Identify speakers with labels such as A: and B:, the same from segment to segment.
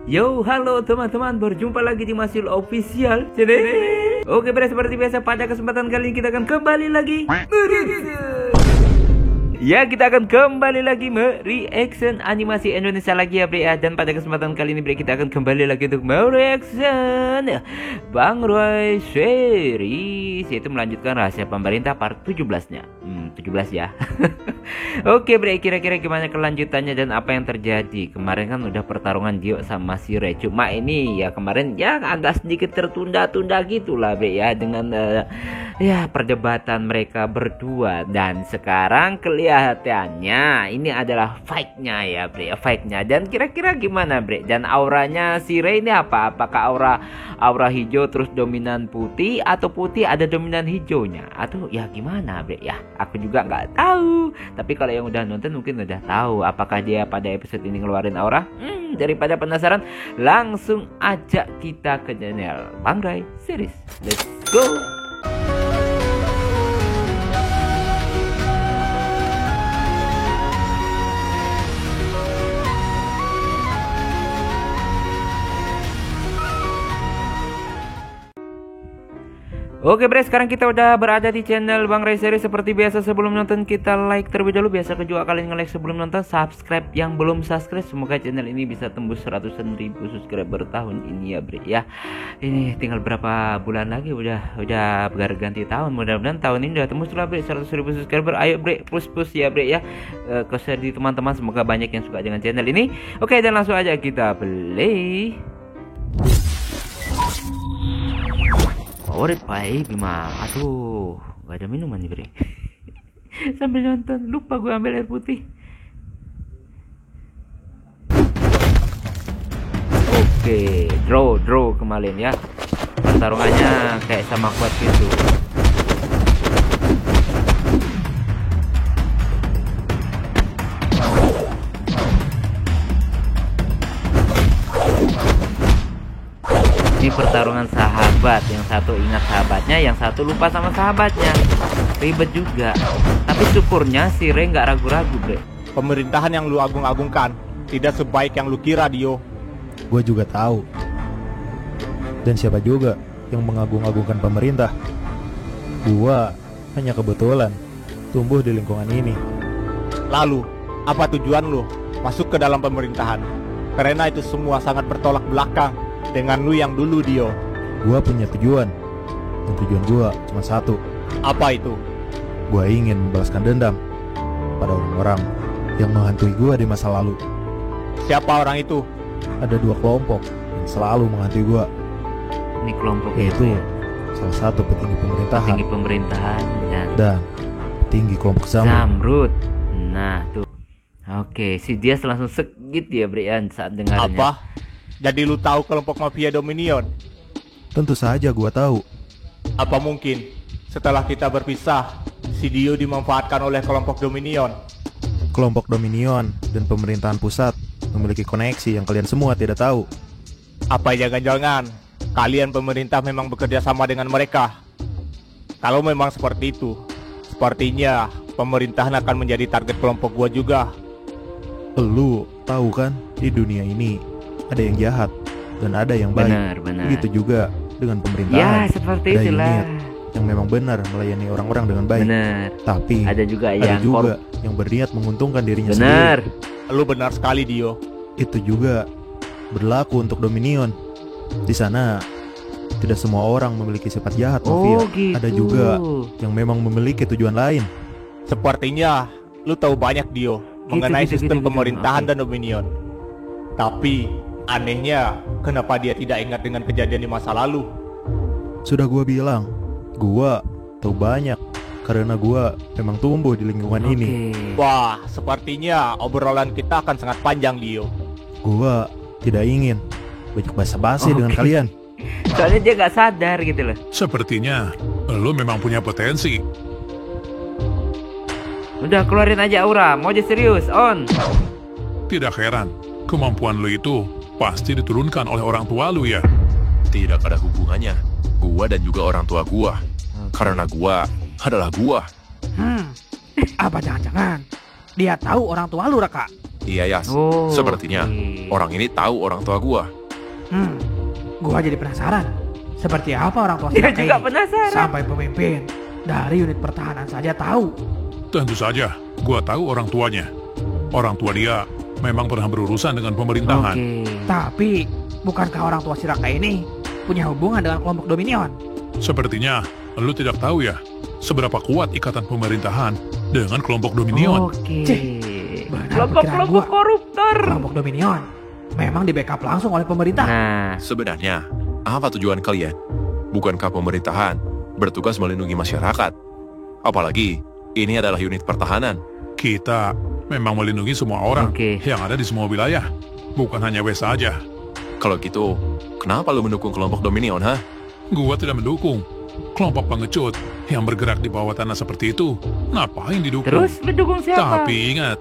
A: Yo, halo teman-teman, berjumpa lagi di Masil Official. Oke, seperti biasa pada kesempatan kali ini kita akan kembali lagi ya, kita akan kembali lagi mereaction animasi Indonesia lagi ya bre ya. Dan pada kesempatan kali ini bre, kita akan kembali lagi untuk mereaction Bang Roy series, yaitu melanjutkan Rahasia Pemerintah part 17-nya 17 ya. Oke bre, kira-kira gimana kelanjutannya dan apa yang terjadi? Kemarin kan udah pertarungan Dio sama si Re. Cuma ini ya kemarin ya agak sedikit tertunda-tunda gitulah bre ya, dengan ya perdebatan mereka berdua. Dan sekarang kelihatannya ini adalah fight-nya ya bre, fight-nya. Dan kira-kira gimana bre? Dan auranya si Re ini apa? Apakah aura hijau terus dominan putih, atau putih ada dominan hijaunya, atau ya gimana bre ya? Aku juga nggak tahu. Tapi kalau yang udah nonton mungkin udah tahu apakah dia pada episode ini ngeluarin aura. Daripada penasaran, langsung ajak kita ke channel Bang Roy series. Let's go. Oke bre, sekarang kita udah berada di channel Bang Roy series. Seperti biasa sebelum nonton kita like terlebih dahulu. Biasa juga kalian nge-like sebelum nonton, subscribe yang belum subscribe. Semoga channel ini bisa tembus 100.000 subscriber tahun ini ya bre ya. Ini tinggal berapa bulan lagi udah berganti tahun. Mudah-mudahan tahun ini udah tembus lah bre 100.000 subscriber. Ayo bre, push ya bre ya. Share di teman-teman, semoga banyak yang suka dengan channel ini. Oke, dan langsung aja kita play. Favorit Pak Bima. Aduh, gak ada minuman nih bre. Sambil nonton lupa gue ambil air putih. Oke, draw kemarin ya. Pertarungannya kayak sama kuat gitu. Ini pertarungan sahabat, yang satu ingat sahabatnya, yang satu lupa sama sahabatnya. Ribet juga. Tapi syukurnya si Re nggak ragu-ragu bre.
B: Pemerintahan yang lu agung-agungkan tidak sebaik yang lu kira Dio.
C: Gue juga tahu. Dan siapa juga yang mengagung-agungkan pemerintah? Gua hanya kebetulan tumbuh di lingkungan ini.
B: Lalu, apa tujuan lu masuk ke dalam pemerintahan? Karena itu semua sangat bertolak belakang dengan lu yang dulu Dio.
C: Gua punya tujuan. Dan tujuan gua cuma satu.
B: Apa itu?
C: Gua ingin membalaskan dendam pada orang-orang yang menghantui gua di masa lalu.
B: Siapa orang itu?
C: Ada dua kelompok yang selalu menghantui gua.
A: Ini kelompok
C: yaitu salah satu petinggi pemerintahan dan petinggi kelompok
A: Zamrud. Nah tuh. Oke, si dia langsung segit ya Brian saat dengarnya.
B: Apa? Jadi lu tahu kelompok mafia Dominion?
C: Tentu saja gua tahu.
B: Apa mungkin setelah kita berpisah, si Dio dimanfaatkan oleh kelompok Dominion?
C: Kelompok Dominion dan pemerintahan pusat memiliki koneksi yang kalian semua tidak tahu.
B: Apa jangan-jangan kalian pemerintah memang bekerja sama dengan mereka? Kalau memang seperti itu, sepertinya pemerintahan akan menjadi target kelompok gua juga.
C: Lu tahu kan, di dunia ini ada yang jahat dan ada yang baik.
A: Benar.
C: Begitu juga dengan pemerintahan.
A: Ya, seperti
C: ada
A: itulah.
C: unit yang memang benar melayani orang-orang dengan baik.
A: Benar.
C: Tapi
A: ada juga
C: yang berniat menguntungkan dirinya
A: sendiri.
B: Lu benar sekali Dio.
C: Itu juga berlaku untuk Dominion. Di sana tidak semua orang memiliki sifat jahat mafia.
A: Gitu.
C: Ada juga yang memang memiliki tujuan lain.
B: Sepertinya lu tahu banyak Dio mengenai sistem pemerintahan dan Dominion. Tapi anehnya, kenapa dia tidak ingat dengan kejadian di masa lalu?
C: Sudah gua bilang, gua tahu banyak karena gua memang tumbuh di lingkungan ini.
B: Wah, sepertinya obrolan kita akan sangat panjang Dio.
C: Gua tidak ingin banyak basa-basi dengan kalian.
A: Soalnya dia gak sadar gitu loh.
D: Sepertinya lo memang punya potensi.
A: Udah keluarin aja aura, mau jadi serius, on.
D: Tidak heran, kemampuan lo itu pasti diturunkan oleh orang tua lo ya.
E: Tidak ada hubungannya. Gua dan juga orang tua gua. Karena gua adalah gua.
F: Apa jangan-jangan dia tahu orang tua lu, Raka?
E: Iya, Yas.
A: Oh,
E: Sepertinya
A: oke.
E: orang ini tahu orang tua gua.
F: Gua jadi penasaran. Seperti apa orang tua si
A: Dia
F: Raka
A: juga
F: ini?
A: penasaran.
F: Sampai pemimpin dari unit pertahanan saja tahu.
D: Tentu saja, gua tahu orang tuanya. Orang tua dia memang pernah berurusan dengan pemerintahan.
A: Oke.
F: Tapi, bukankah orang tua si Raka ini punya hubungan dengan kelompok Dominion?
D: Sepertinya, lu tidak tahu ya, seberapa kuat ikatan pemerintahan dengan kelompok Dominion.
A: Oke.
F: Benar
A: Kelompok-kelompok
F: pikiran
A: koruptor.
F: Kelompok Dominion memang di backup langsung oleh pemerintah.
A: Nah,
E: Sebenarnya, apa tujuan kalian? Bukankah pemerintahan bertugas melindungi masyarakat? Apalagi, ini adalah unit pertahanan.
D: Kita memang melindungi semua orang
A: Oke.
D: yang ada di semua wilayah, bukan hanya West saja.
E: Kalau gitu, kenapa lu mendukung kelompok Dominion, ha?
D: Gua tidak mendukung. Kelompok pengecut yang bergerak di bawah tanah seperti itu, ngapain didukung?
A: terus mendukung siapa?
D: Tapi ingat,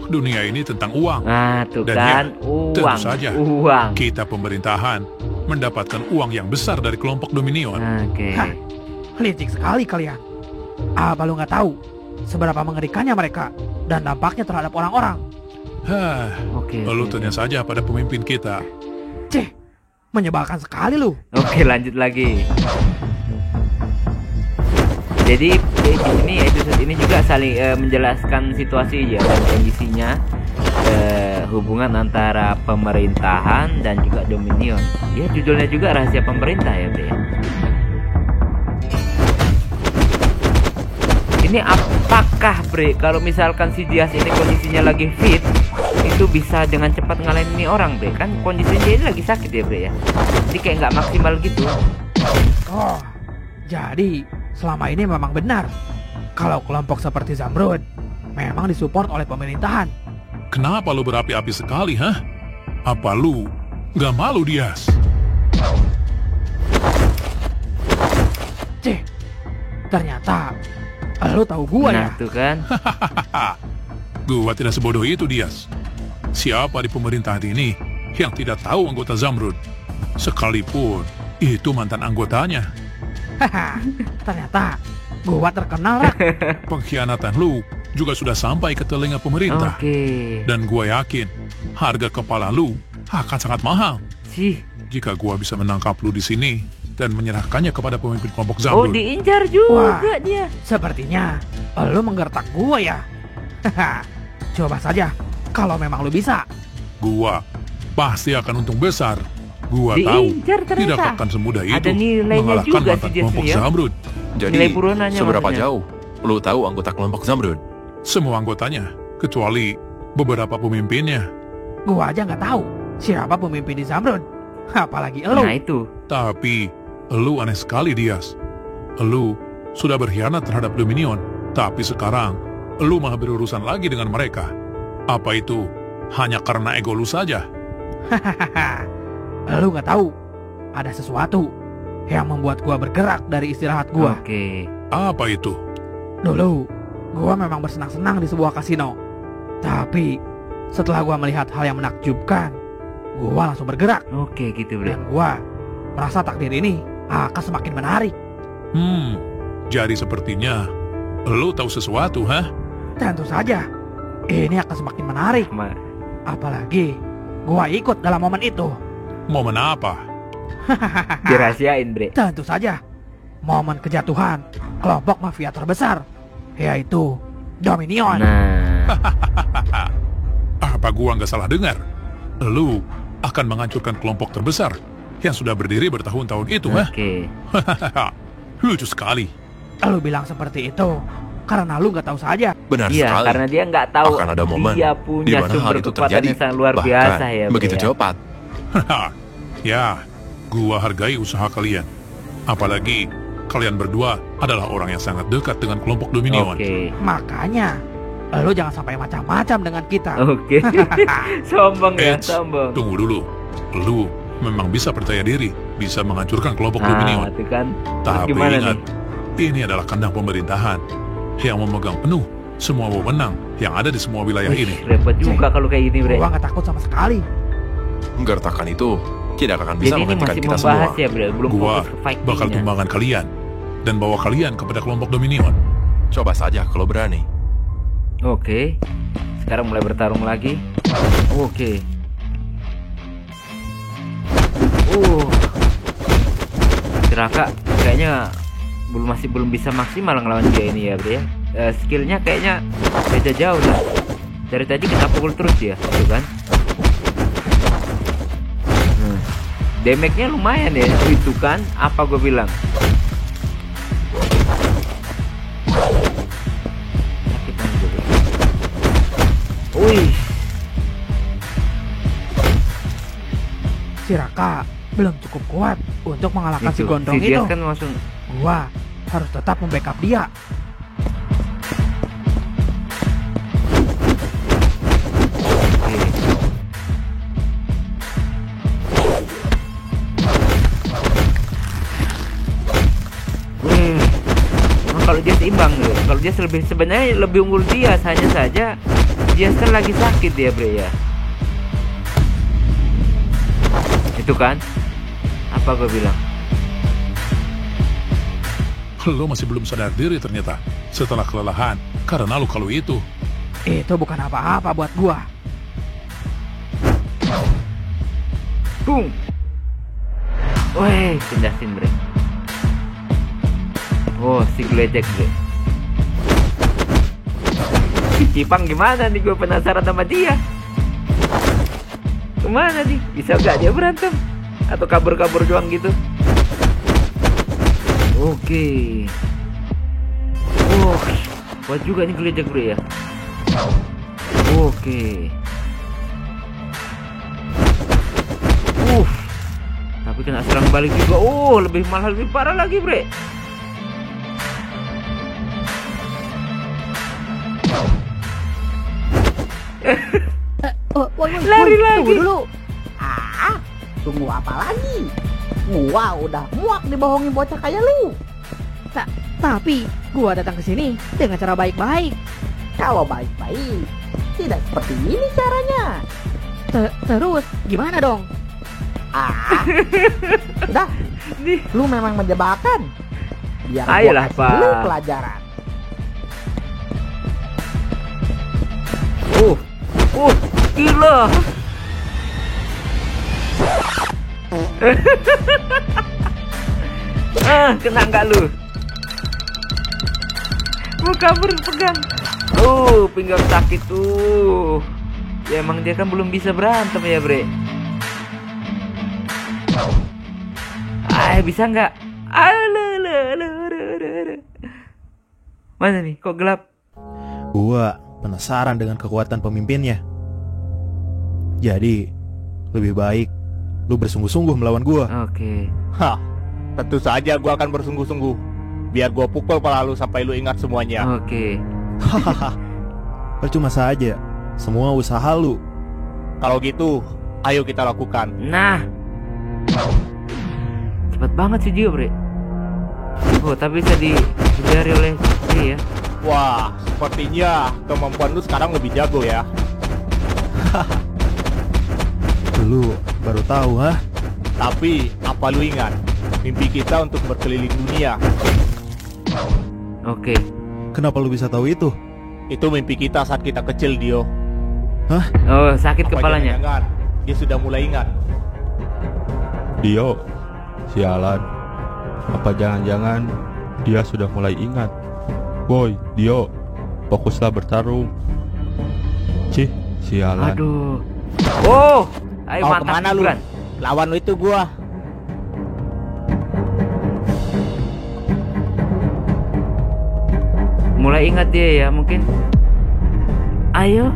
D: dunia ini tentang uang.
A: Nah, tuh
D: Dan
A: kan,
D: tentu
A: uang.
D: saja.
A: Uang.
D: Kita pemerintahan mendapatkan uang yang besar dari kelompok Dominion.
A: Oke.
F: Hah, licik sekali kalian. Apa lu nggak tahu seberapa mengerikannya mereka dan dampaknya terhadap orang-orang?
D: Hah,
A: Oke.
D: lalu
A: oke.
D: tanya saja pada pemimpin kita.
F: Cih, menyebalkan sekali lu.
A: Oke, lanjut lagi. Jadi di sini episode ini juga saling menjelaskan situasi ya dan kondisinya, hubungan antara pemerintahan dan juga Dominion. Ya, judulnya juga rahasia pemerintah ya, Bre. Ini apakah, Bre, kalau misalkan si Dias ini kondisinya lagi fit, itu bisa dengan cepat ngalahin ini orang, Bre? Kan kondisinya dia ini lagi sakit ya, Bre ya. Jadi kayak nggak maksimal gitu.
F: Oh, jadi selama ini memang benar kalau kelompok seperti Zamrud memang disupport oleh pemerintahan.
D: Kenapa lu berapi-api sekali, hah? Apa lu gak malu, Dias?
F: Cih, ternyata lu tahu gua ya.
A: Nah, tuh kan.
D: Gua tidak sebodoh itu, Dias. Siapa di pemerintahan ini yang tidak tahu anggota Zamrud? Sekalipun itu mantan anggotanya.
F: Haha, ternyata gua terkenal, Rak.
D: Pengkhianatan lu juga sudah sampai ke telinga pemerintah.
A: Oke.
D: Dan gua yakin harga kepala lu akan sangat mahal
A: Sih.
D: jika gua bisa menangkap lu di sini dan menyerahkannya kepada pemimpin kelompok
A: Oh,
D: Zamrud.
A: diincar juga
F: Wah.
A: dia.
F: Sepertinya lu menggertak gua ya. Haha, coba saja kalau memang lu bisa.
D: Gua pasti akan untung besar. Gua tahu
A: Diincar
D: tidak
A: ternyata.
D: akan semudah itu
A: Ada nilainya
D: mengalahkan
A: juga
D: mantan
A: sih dia
D: kelompok
A: sih ya.
D: Zamrud.
E: Jadi,
A: Nilai buronannya
E: seberapa
A: maksudnya.
E: jauh lu tahu anggota kelompok Zamrud?
D: Semua anggotanya, kecuali beberapa pemimpinnya.
F: Gua aja nggak tahu siapa pemimpin di Zamrud. Apalagi elu.
A: Nah, itu.
D: Tapi, lu aneh sekali, Dias. Lu sudah berkhianat terhadap Dominion, tapi sekarang lu malah berurusan lagi dengan mereka. Apa itu hanya karena ego lu saja?
F: Hahaha, lu nggak tahu ada sesuatu yang membuat gua bergerak dari istirahat gua.
A: Oke.
D: Apa itu?
F: Dulu, gua memang bersenang-senang di sebuah kasino. Tapi, setelah gua melihat hal yang menakjubkan, gua langsung bergerak.
A: Oke, gitu, Bre.
F: Dan gua merasa takdir ini akan semakin menarik.
D: Jadi sepertinya lu tahu sesuatu, hah?
F: Tentu saja, ini akan semakin menarik. Apalagi, gua ikut dalam momen itu.
D: Momen apa?
A: Dirahasiain, Bre.
F: Tentu saja, momen kejatuhan kelompok mafia terbesar, yaitu Dominion.
A: Nah,
D: Apa gua nggak salah dengar? Lu akan menghancurkan kelompok terbesar yang sudah berdiri bertahun-tahun itu, hah?
A: oke.
D: Lucu sekali.
F: Lu bilang seperti itu karena lu nggak tahu saja.
E: Benar
A: Iya,
E: sekali.
A: karena dia nggak tahu
E: Akan ada momen
A: dia
E: di
A: punya
E: mana hal
A: sumber
E: itu
A: kekuatan
E: terjadi.
A: yang sangat luar
E: Bahkan
A: biasa ya, Bre,
E: begitu
A: ya.
E: cepat.
D: Ya, gua hargai usaha kalian. Apalagi kalian berdua adalah orang yang sangat dekat dengan kelompok Dominion.
A: Oke.
F: Makanya, lu jangan sampai macam-macam dengan kita.
A: Oke. Sombong ya,
D: Eits,
A: sombong.
D: tunggu dulu. Lu memang bisa percaya diri, bisa menghancurkan kelompok Dominion.
A: Nah, itu kan.
D: Tapi
A: Gimana
D: ingat,
A: nih?
D: ini adalah kandang pemerintahan yang memegang penuh semua wewenang yang ada di semua wilayah
A: Wih,
D: ini.
A: repot juga kalau kayak gini, Bre.
F: Gua nggak takut sama sekali.
E: Gertakan itu tidak akan bisa
A: Jadi ini
E: menghentikan
A: masih
E: kita
A: membahas
E: semua.
A: ya, Bre. Belum
D: Gua
A: fokus ke fightingnya.
D: bakal tumbangkan kalian dan bawa kalian kepada kelompok Dominion.
E: Coba saja kalau berani.
A: Oke. Sekarang mulai bertarung lagi. Oke. Raka kayaknya masih belum bisa maksimal ngelawan dia ini ya Bre ya. Skillnya kayaknya beda jauh dah. Dari tadi kita pukul terus ya, gitu kan? Damage-nya lumayan ya, itu kan? Apa gue bilang? Sakit banget gue. Wih,
F: Si Raka belum cukup kuat untuk mengalahkan si Gondrong
A: si
F: itu.
A: Dias kan langsung.
F: Gua harus tetap membackup dia.
A: Kalau dia seimbang loh. Kalau dia sebenarnya lebih unggul dia, hanya saja dia kan lagi sakit ya Bre ya. Itu kan? Apa gue bilang?
D: Lo masih belum sadar diri ternyata setelah kelelahan karena lo kalau itu.
F: Itu bukan apa-apa buat gua.
A: Bung. Weh, pindahin Bre. Oh, si geledek Bre. Si Cipang gimana nih, gue penasaran sama dia. Kemana nih? Bisa gak dia berantem? Atau kabur-kabur doang gitu? Oke. Oh, kuat juga nih geledek Bre ya. Oke. Tapi kena serang balik juga. Oh, lebih parah lagi Bre. Lari lagi.
G: Tunggu dulu. Tunggu apa lagi? Gua udah muak dibohongin bocah kayak lu.
H: Tapi gua datang ke sini dengan cara baik-baik.
G: Kalau baik-baik, tidak seperti ini caranya.
H: Terus gimana dong?
G: Udah, lu memang menjebakan. Biar
A: Ayolah,
G: gua kasih lu
A: Pak.
G: pelajaran.
A: Gila. Kena nggak lu? Mau kabur pegang. Pinggang sakit tuh. Ya emang dia kan belum bisa berantem ya Bre. Bisa nggak? Mana nih? Kok gelap?
C: Gua penasaran dengan kekuatan pemimpinnya. Jadi, lebih baik lu bersungguh-sungguh melawan gua.
A: Oke.
B: Hah, tentu saja gua akan bersungguh-sungguh. Biar gua pukul kepala lu sampai lu ingat semuanya.
A: Oke.
C: Hahaha. Percuma saja. Semua usaha lu.
B: Kalau gitu, ayo kita lakukan.
A: Nah. Cepat banget sih dia Bre. Tapi bisa dihindari oleh dia ya.
B: Wah, sepertinya kemampuan lu sekarang lebih jago ya.
C: Lu baru tahu, ha?
B: Tapi, apa lu ingat? Mimpi kita untuk berkeliling dunia.
A: Oke.
C: Kenapa lu bisa tahu itu?
B: Itu mimpi kita saat kita kecil, Dio.
C: Hah?
A: Oh, sakit
B: Apa
A: kepalanya.
B: jangan-jangan dia sudah mulai ingat.
I: Dio, sialan. Apa jangan-jangan dia sudah mulai ingat? Boy, Dio, fokuslah bertarung. Cih, sialan.
A: Aduh. Ayo
J: Mau
A: mantap
J: kemana lu?
A: Gibran.
J: Lawan lu itu gua.
A: Mulai ingat dia ya mungkin. Ayo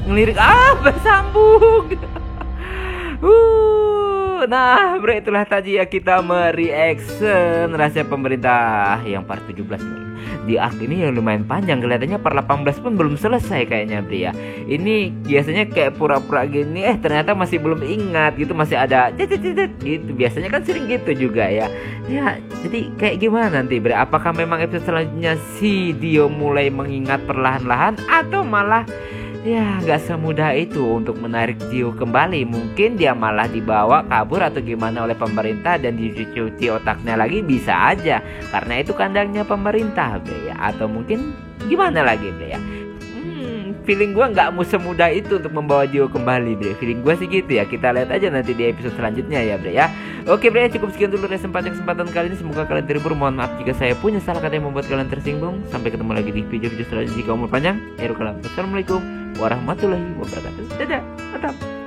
A: ngelirik bersambung. Nah Bre, itulah tadi ya kita mereaction Rahasia Pemerintah yang part 17 nih. Di arc ini yang lumayan panjang, kelihatannya part 18 pun belum selesai kayaknya Bre ya. Ini biasanya kayak pura-pura gini ternyata masih belum ingat gitu, masih ada gitu. Biasanya kan sering gitu juga ya. Ya, jadi kayak gimana nanti Bre? Apakah memang episode selanjutnya si Dio mulai mengingat perlahan-lahan atau malah ya gak semudah itu untuk menarik Dio kembali? Mungkin dia malah dibawa kabur atau gimana oleh pemerintah dan dicuci otaknya lagi, bisa aja karena itu kandangnya pemerintah Bre ya. Atau mungkin gimana lagi Bre ya. feeling gue nggak semudah itu untuk membawa Dio kembali, bre. Feeling gue sih gitu ya. Kita lihat aja nanti di episode selanjutnya ya, bre ya. Oke, bre, cukup sekian dulu kesempatan kali ini. Semoga kalian terhibur. Mohon maaf jika saya punya salah kata yang membuat kalian tersinggung. Sampai ketemu lagi di video selanjutnya. Jika umur panjang, Assalamualaikum warahmatullahi wabarakatuh. Dadah, mantap.